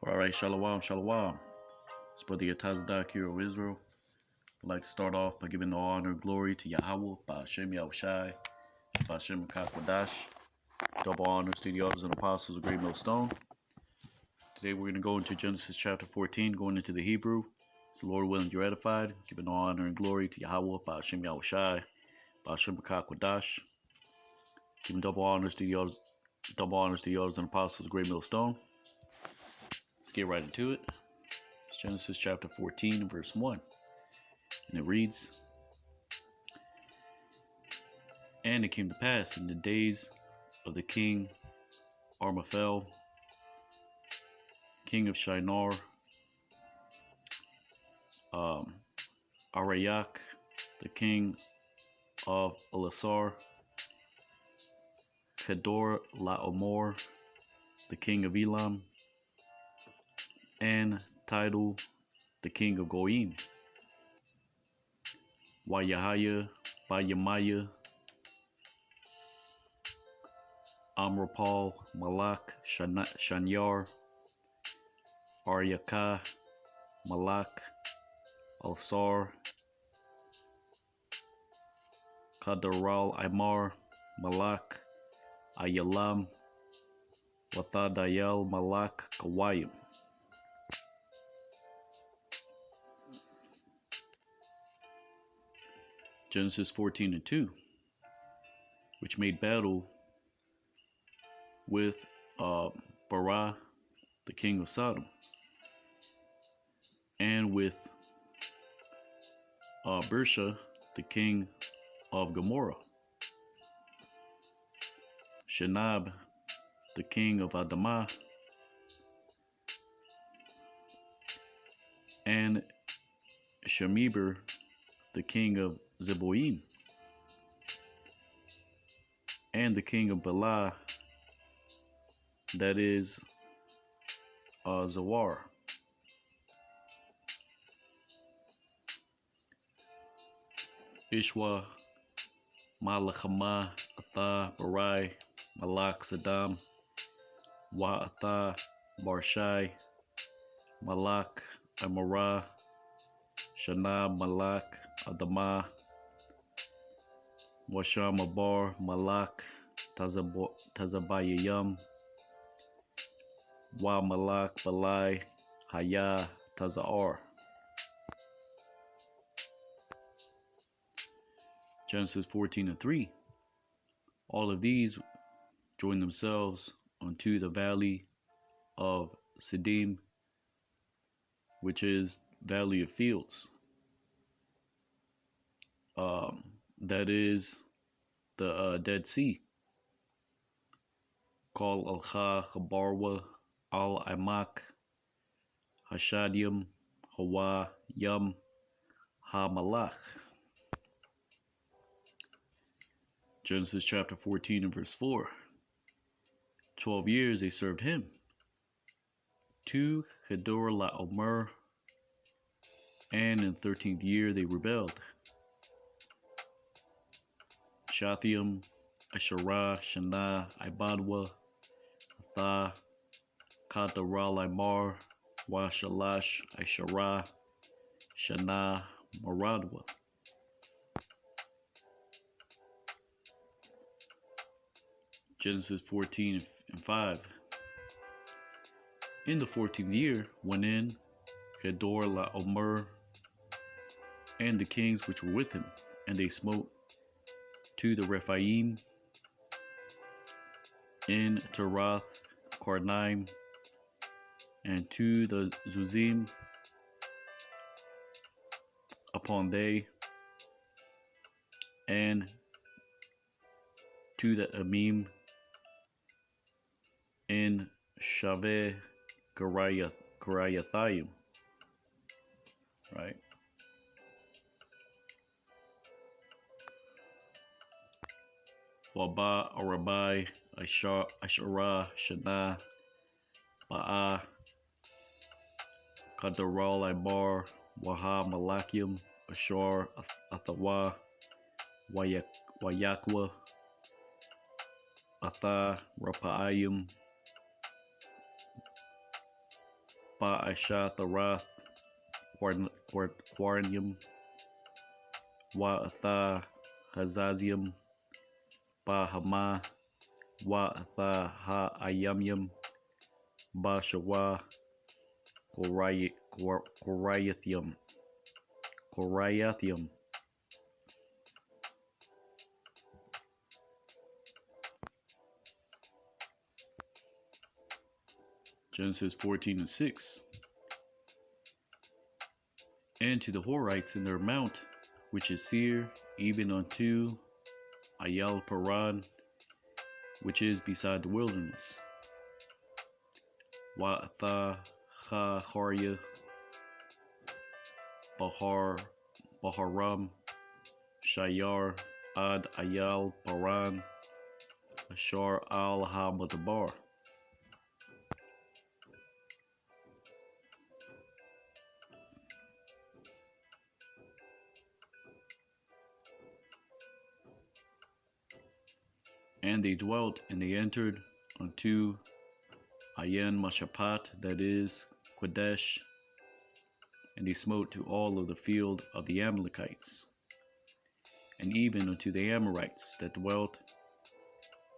All right, shalom, shalom. It's Brother Yatazadak here of Israel. I'd like to start off by giving all honor and glory to Yahweh, Ba'ashem Yahushai, Ba'ashem Kakwadash. Double honors to the elders and apostles of Great Millstone. Today we're going to go into Genesis chapter 14, going into the Hebrew. So Lord willing, you're edified. Giving all honor and glory to Yahweh, Ba'ashem Yahushai, Ba'ashem Kakwadash. Giving double honors to the elders and apostles of Great Millstone. Let's get right into it. It's Genesis chapter 14, verse 1. And it reads, And it came to pass in the days of the king Armaphel, king of Shinar, Arayak, the king of Elasar, Kedor Laomor, the king of Elam, and Tidal, the king of Goyim, Wayahaya, Bayamaya, Amrapal, Malak, Shanyar, Aryaka, Malak, Alsar, Kadaral Imar, Malak, Ayalam, Wathadayal, Malak, Kawayim. Genesis 14 and 2, which made battle with Barah, the king of Sodom, and with Bersha, the king of Gomorrah, Shenab, the king of Adamah, and Shemeber, the king of Zeboim, and the king of Bela, that is Zawar. Ishwa, Malachama, Atha, Barai, Malak, Saddam, Wa'atha, Barshai, Malak, Amara, Shanab, Malak, Adamah, Washamabar, Malak, Tazabayayam, Wa Malak, Balai, Haya, Tazar. Genesis 14 and 3. All of these join themselves unto the valley of Siddim, which is valley of fields. That is the Dead Sea. Called Al-Kha, Habarwa, Al-Imak, Hashadium, Hawa, Yum, Ha-Malach. Genesis chapter 14 and verse 4. 12 years they served him. 2 Kedor Laomer, and in 13th year they rebelled. Shathium, Asherah, Shana, Ibadwa, Atha, Kadaral Imar, Washalash, Asherah, Shana, Maradwa. Genesis 14 and 5. In the 14th year went in Kedor Laomer and the kings which were with him, and they smote to the Rephaim in Terath, Karnaim, and to the Zuzim upon they, and to the Amim in Shaveh Karayathayim. Right? Waba, Arabai, Asherah, Shana, Ba'a, Kadaral Ibar, Waha, Malakim, Ashar, Athawa, Wayakwa, Atha, Rapa'ayim, Ba Ishatharath Quaranium, Wa Atha Hazazium, Ba Hama, Wa Atha Ha Ayamyam, Ba Shawa Korayathium. Genesis 14:6. And to the Horites in their mount, which is Seir, even unto Ayal Paran, which is beside the wilderness. Wa'atha Harya Baharam Shayar Ad Ayal Paran Ashar al Hamadabar. And they dwelt, and they entered unto Ayen Mashapat, that is, Qadesh, and they smote to all of the field of the Amalekites, and even unto the Amorites that dwelt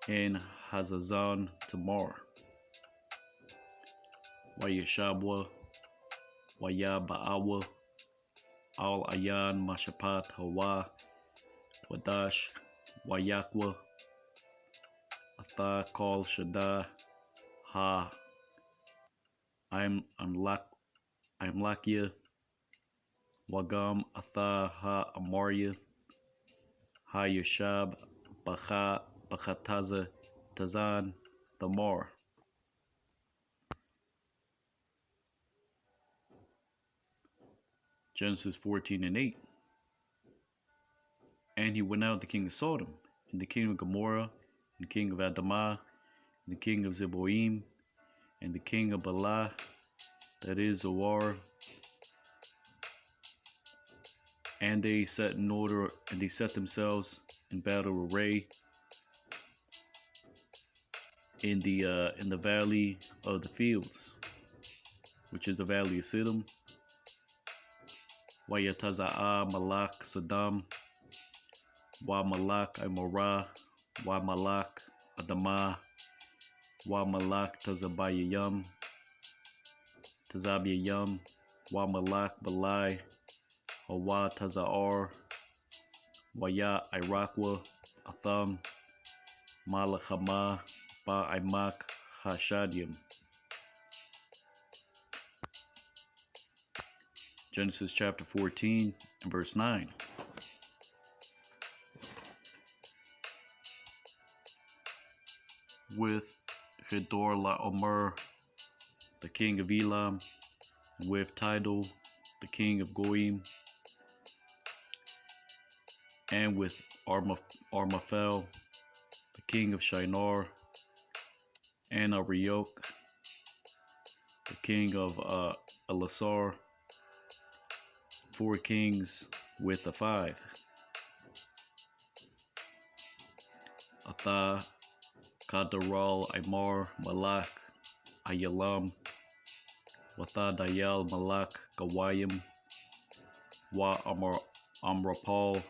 in Hazazon Tamar. Wayashabwa, Wayabaawa, Al Ayan Mashapat Hawa, Wadash, Wayakwa, Atha Kal Shaddai, Ha, I'm Lakia, Wagam Atha Ha Amaria, Ha Yashab, Bachataza, Tazan, Thamar. Genesis 14:8. And he went out the king of Sodom, and the king of Gomorrah, and the king of Adamah, and the king of Zeboim, and the king of Bela, that is Zoar, and they set in order, and they set themselves in battle array in the valley of the fields, which is the valley of Siddim. Wayataza'a Malak Saddam, Wa Malak Amorah, Wa Malak Adamah, Wa Malak Tazabayayam, Wa Malak Balai, Hawa Taza'ar, Waya Irakwa, Atham, Malachama, Ba Imak Hashadium. Genesis chapter 14 and verse 9. With Hedor Laomer, the king of Elam, and with Tidal, the king of Goim, and with Armaphel, the king of Shinar, and Ariok, the king of Elasar, 4 kings with the 5. Atha, Kadaral, Imar, Malak, Ayalam, Watha Dayal, Malak, Gawayim, Wa Amrapal,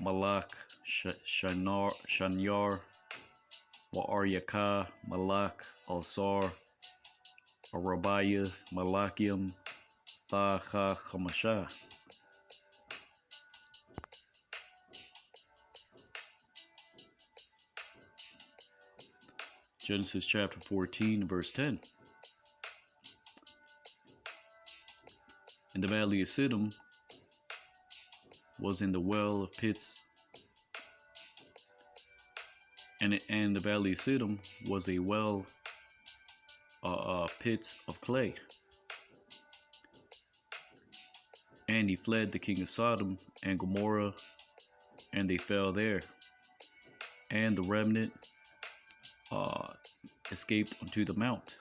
Malak, Shanyar, Wa Aryaka, Malak, Alsar, Arabaya, Malakium, Tha Ha Hamasha. Genesis chapter 14, verse 10. And the valley of Siddim was in the well of pits, and the valley of Siddim was a well, pits of clay. And he fled the king of Sodom and Gomorrah, and they fell there. And the remnant escaped unto the mount.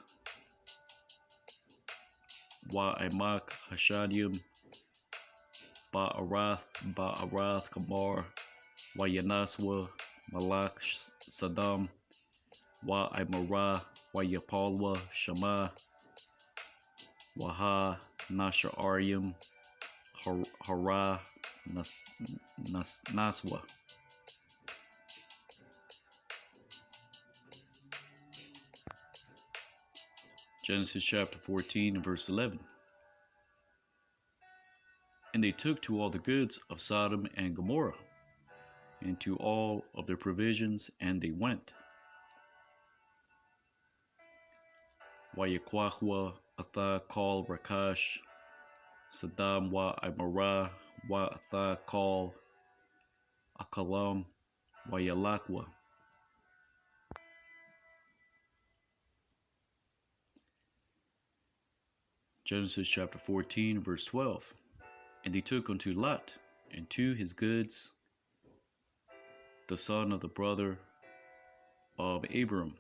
Wa Imak Hashadium, Ba'arath Kamar, Wa Yanaswa, Malak Saddam, Wa Imara, Wa Yapalwa, Shema, Waha Nasha'arim Hara Naswa. Genesis chapter 14 and verse 11. And they took to all the goods of Sodom and Gomorrah, and to all of their provisions, and they went. Wayakwahwa Atha Kal Rakash Saddam wa Imara wa Atha Kal Akalam Wayalakwa. Genesis chapter 14 verse 12. And they took unto Lot and to his goods, the son of the brother of Abram,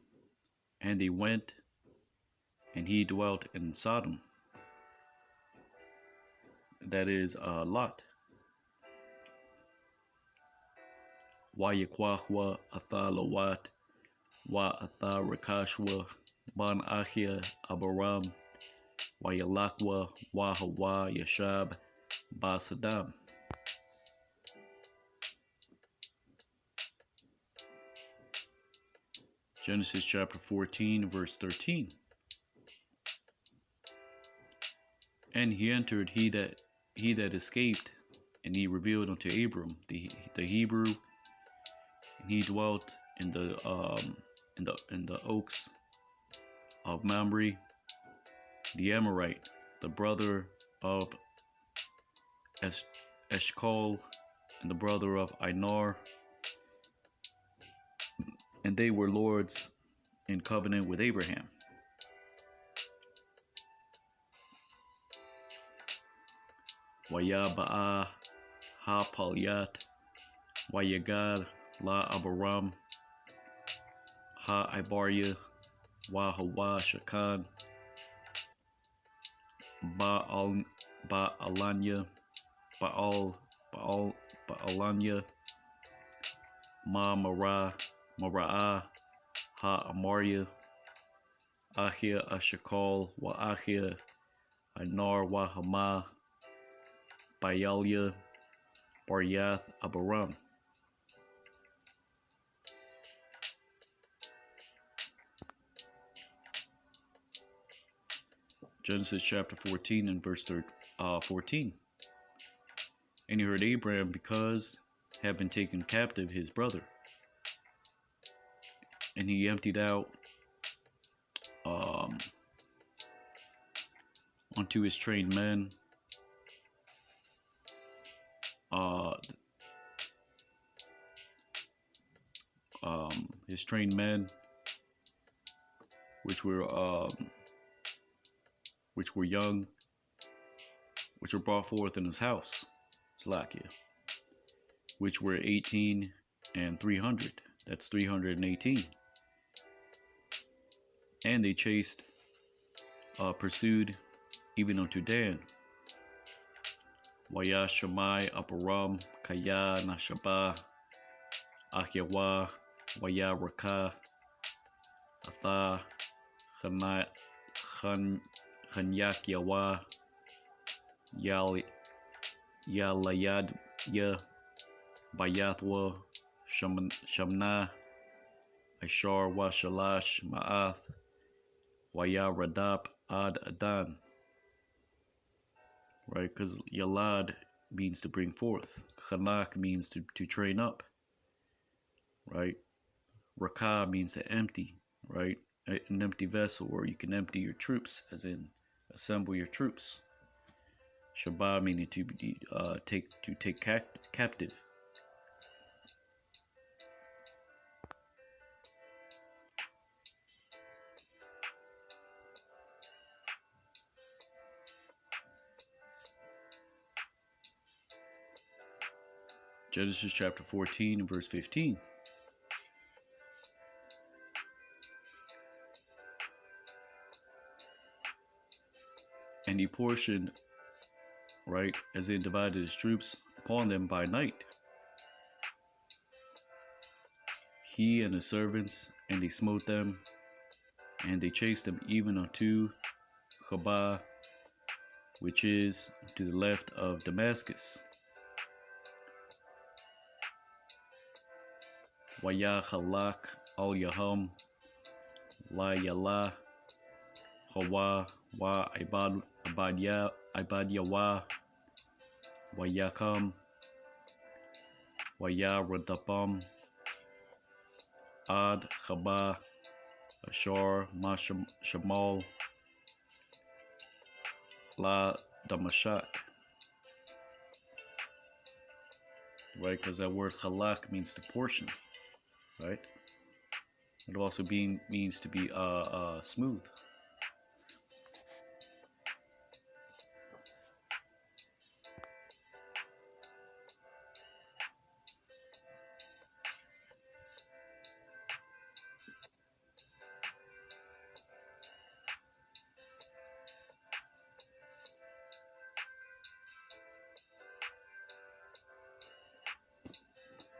and they went, and he dwelt in Sodom. That is Lot. Wayakwahwa Atha Lawat wa Atha Rakashwa Ban Achia Abaram Wayalakwa wa Hawa Yashab Ba Saddam. Genesis chapter 14 verse 13. And he entered he that escaped, and he revealed unto Abram the Hebrew, and he dwelt in the oaks of Mamre, the Amorite, the brother of Eshcol, and the brother of Einar, and they were lords in covenant with Abraham. Wayaba'a ha Palyat Wayagad la Abaram ha Ibarya wa Hawa Shakan Ba'alanya Ba'alanya Mara'a ha Amarya Achia Ashakal wa Achia Anar wa Hama Bayalia Baryath Abaram. Genesis chapter 14 and verse 14. And he heard Abraham because having taken captive his brother, and he emptied out unto his trained men which were young, which were brought forth in his house, Slakia, which were 18 and 300. That's 318. And they pursued even unto Dan. Waya Shamai Aparam Kaya Nashaba Akyawa Waya Raka Atha Khanyakyawa Yalayad Ya Bayathwa Shamna Ashar wa Shalash Ma'ath Waya Radap Ad Adan. Right, because Yalad means to bring forth. Chanak means to train up. Right? Rakah means to empty. Right? An empty vessel, or you can empty your troops, as in assemble your troops. Shabbat meaning to take captive. Genesis chapter 14 and verse 15. And he portioned, right, as in divided his troops upon them by night, he and his servants, and they smote them, and they chased them even unto Chabah which is to the left of Damascus. Waya Halak al Yaham La Yala Hawa Wa Ibadyawa Wayakam Waya Radapam Ad Khaba Ashar Shamal La Damashak. Right, because that word halak means to portion, right? It also means to be smooth.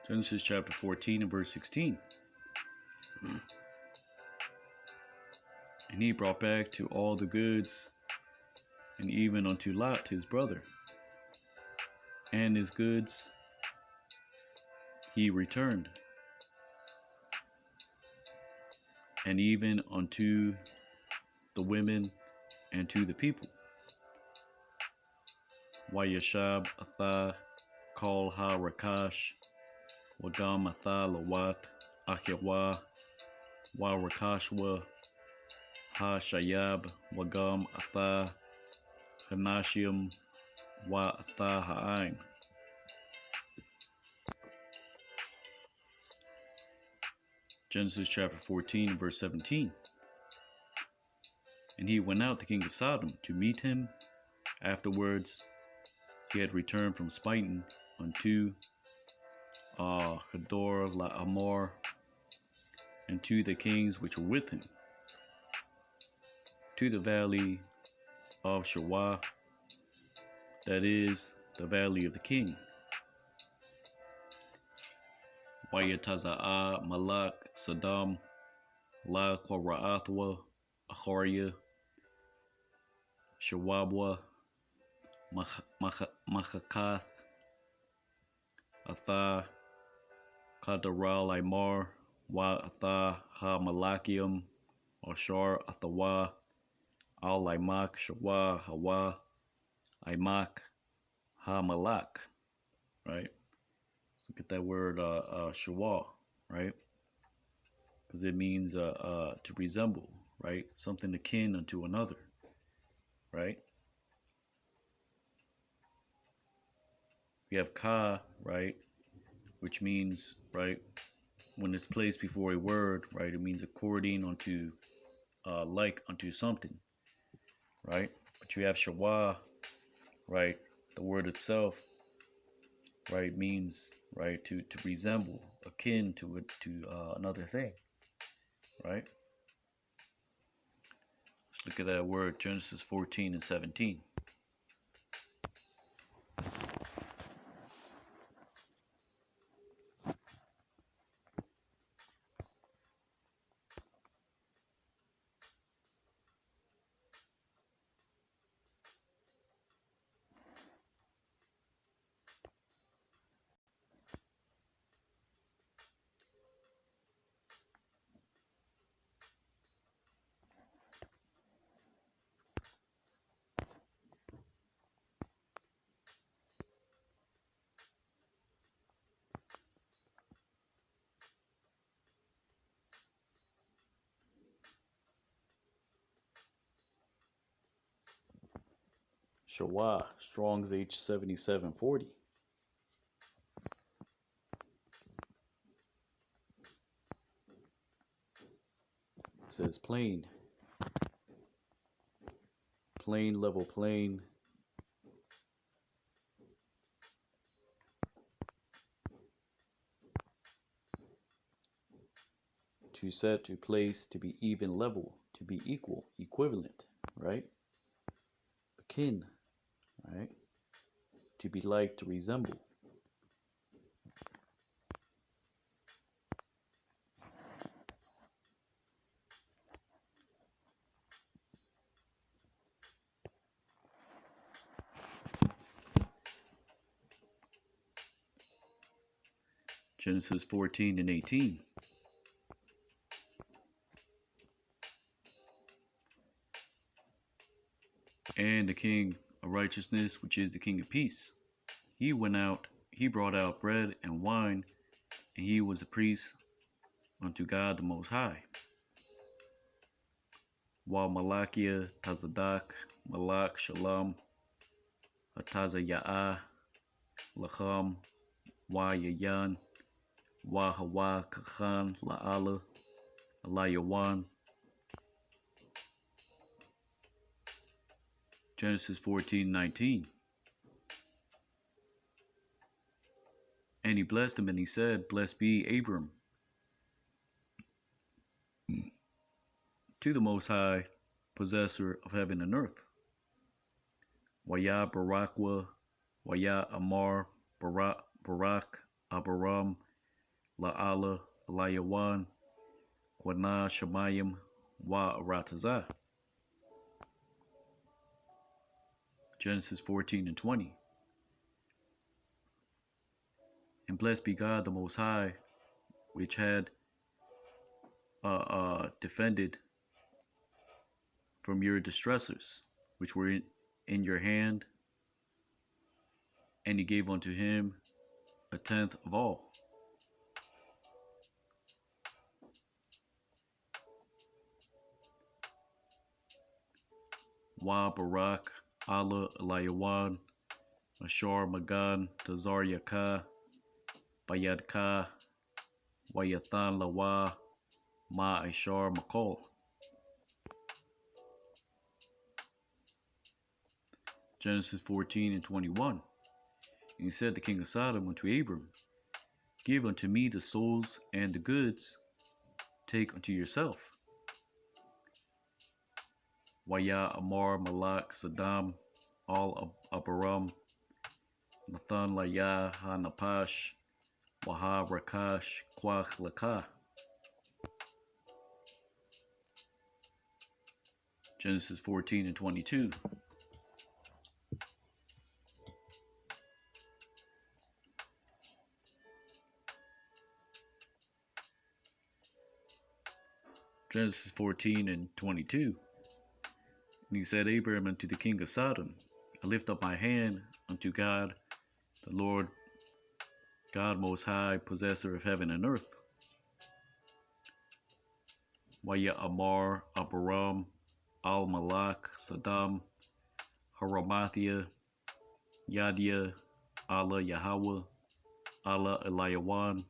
Genesis chapter 14 and verse 16. And he brought back to all the goods, and even unto Lot his brother, and his goods he returned, and even unto the women and to the people. Wayashab Atha Kal Ha Rakash Wagam Atha Lawat Akyawa Wa Rakashwa Ha Shayab Wagam Atha Hanashim Wa Atha Ha'ain. Genesis chapter 14 verse 17. And he went out, the king of Sodom, to meet him. Afterwards he had returned from smiting unto Hador La'amor, and to the kings which were with him, to the valley of Shawah, that is, the valley of the king. Wayataza'a Malak Saddam La Kora'athwa Ahoria Shawabwa Machakath Atha Kadaral Aimar Wa Atha Ha Malakium Ashar Athawa Al Aimak Shawa Hawa Aimak Ha Malak. Right? Let's look at that word Shawa, right? Because it means to resemble, right? Something akin unto another, right? We have Ka, right? Which means, right, when it's placed before a word, right, it means according unto, like unto something, right? But you have Shawa, right? The word itself, right, means, right, to resemble, akin to it, to another thing, right? Let's look at that word, Genesis 14 and 17. Shawa, Strong's H7740. It says plain, level, plain. To set, to place, to be even, level, to be equal, equivalent, right? Akin, right? To be like, to resemble. Genesis 14 and 18. And the king of righteousness, which is the king of peace, he went out, he brought out bread and wine, and he was a priest unto God the Most High. While Malachiah, Tazadak, Malak, Shalom, Atazayah, Lacham, Wa Yayan, Wa Hawa, Kachan, La'ala, Alayawan. Genesis 14:19. And he blessed him, and he said, Blessed be Abram to the Most High, possessor of heaven and earth. Waya Barakwa, Waya Amar, Barak, Abaram, La'ala, Alayawan, Quana Shemayim, Wa Aratazah. Genesis 14 and 20. And blessed be God the Most High, which had defended from your distressors, which were in your hand, and he gave unto him a tenth of all. Wa Barak, Allah, Eliyawan, Ashar Magan, Tazar Yaka, Bayadka, Wayathan Lawa, Ma Ashar Makol. Genesis 14 and 21. And he said the king of Sodom unto Abram, Give unto me the souls and the goods, take unto yourself. Waya Amar Malak Saddam Al Abaram Nathan Laya Hanapash Waha Rakash Kwach Laka. Genesis 14 and 22. Genesis 14 and 22. And he said, Abraham unto the king of Sodom, I lift up my hand unto God, the Lord, God Most High, possessor of heaven and earth. Waya Amar, Abaram, Al Malak, Saddam, Haramathia, Yadia, Allah Yahweh, Allah Eliyawan,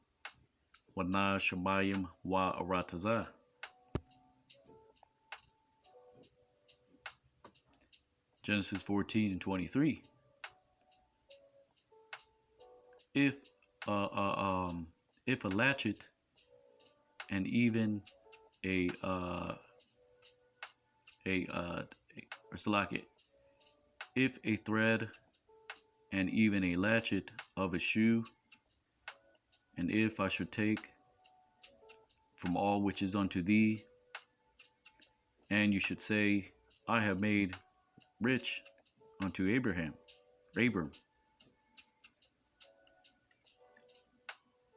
Wana Shemayim, Wa Aratazah. Genesis 14 and 23. If a latchet and even a if a thread and even a latchet of a shoe, and if I should take from all which is unto thee, and you should say, I have made rich unto Abram,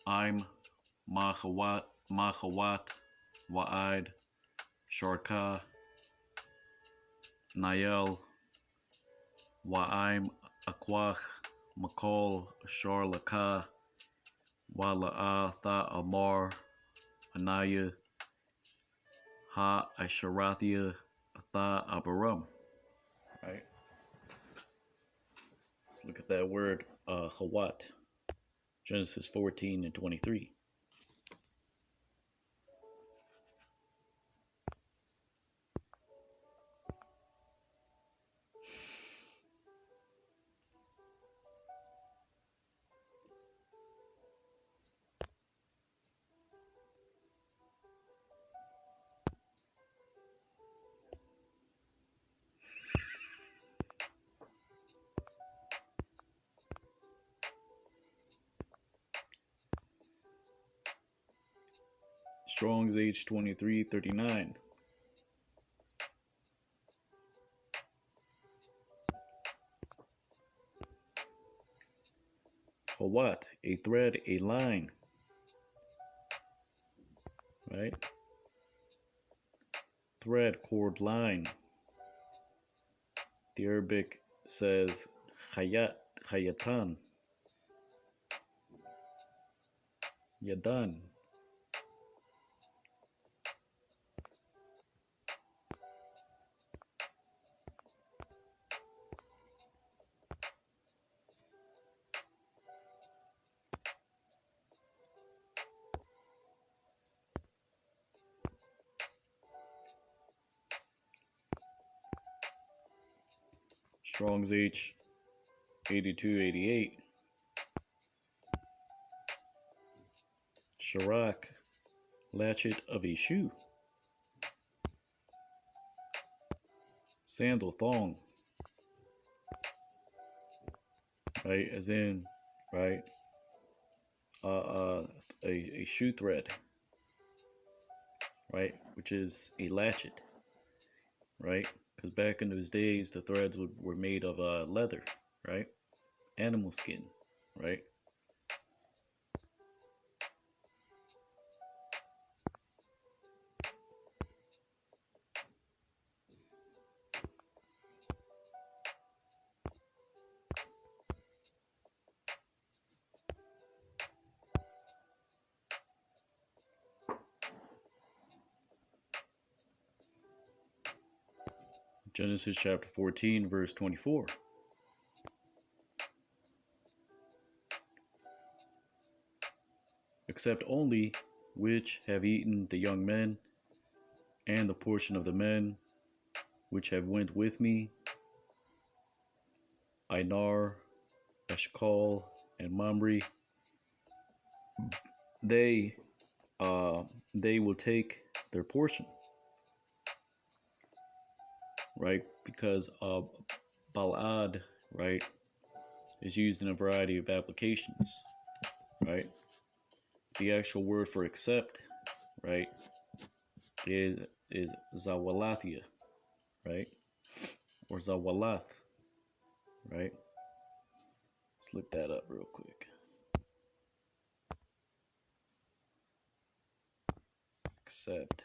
I'm Mahawat, Wa'id, Sharka, Nael, Wa'im, Akwach, Makol, Sharlaka, Wala'a, Tha Amar, Anaya, Ha Asharathia, Tha Abaram. Right. Let's look at that word, Hawat. Genesis 14 and 23. Strong's H2339. Hawat, a thread, a line. right? Thread, cord, line. The Arabic says hayat, hayatan, yadan. Strong's H 8288. Sharak, latchet of a shoe. Sandal, thong, right? As in, right, a shoe thread, right, which is a latchet, right? Because back in those days, the threads were made of leather, right? Animal skin, right? Genesis chapter 14, verse 24. Except only which have eaten the young men, and the portion of the men which have went with me, Einar, Eshcol, and Mamre, they will take their portion, right? Because balad, right, is used in a variety of applications, right? The actual word for accept, right, is zawalathia, right, or zawalath, right? Let's look that up real quick. Accept.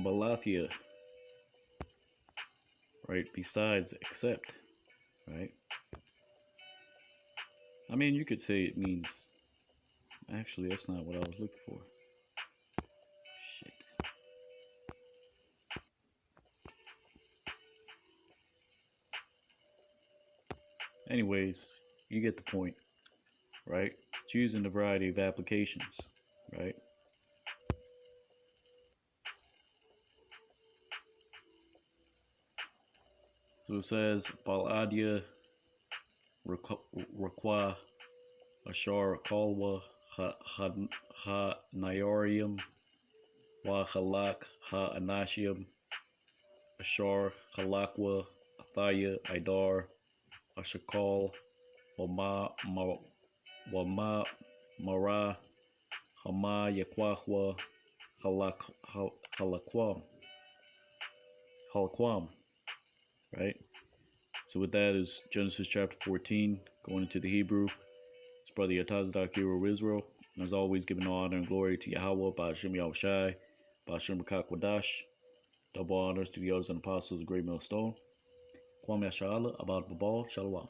Balathia, right, besides accept, right? I mean, you could say it means, actually, that's not what I was looking for. Shit. Anyways, you get the point, right? It's used in a variety of applications, right? So it says, Baladia Rakwa Ashar Kalwa Ha Nayarium Wa Halak Ha Anashium Ashar Halakwa Athaya Idar Ashakal Wama Mara Hama Yakwahwa Halakwam, right? So with that is Genesis chapter 14, going into the Hebrew. It's Brother Yatazdak, hero of Israel. And as always, giving all honor and glory to Yahweh, Ba'ashem Yahushai, Ba'ashem Wadash. Double honors to the elders and apostles of Great Millstone. Kwame Yasha'Allah, Abad Babal, Shalom.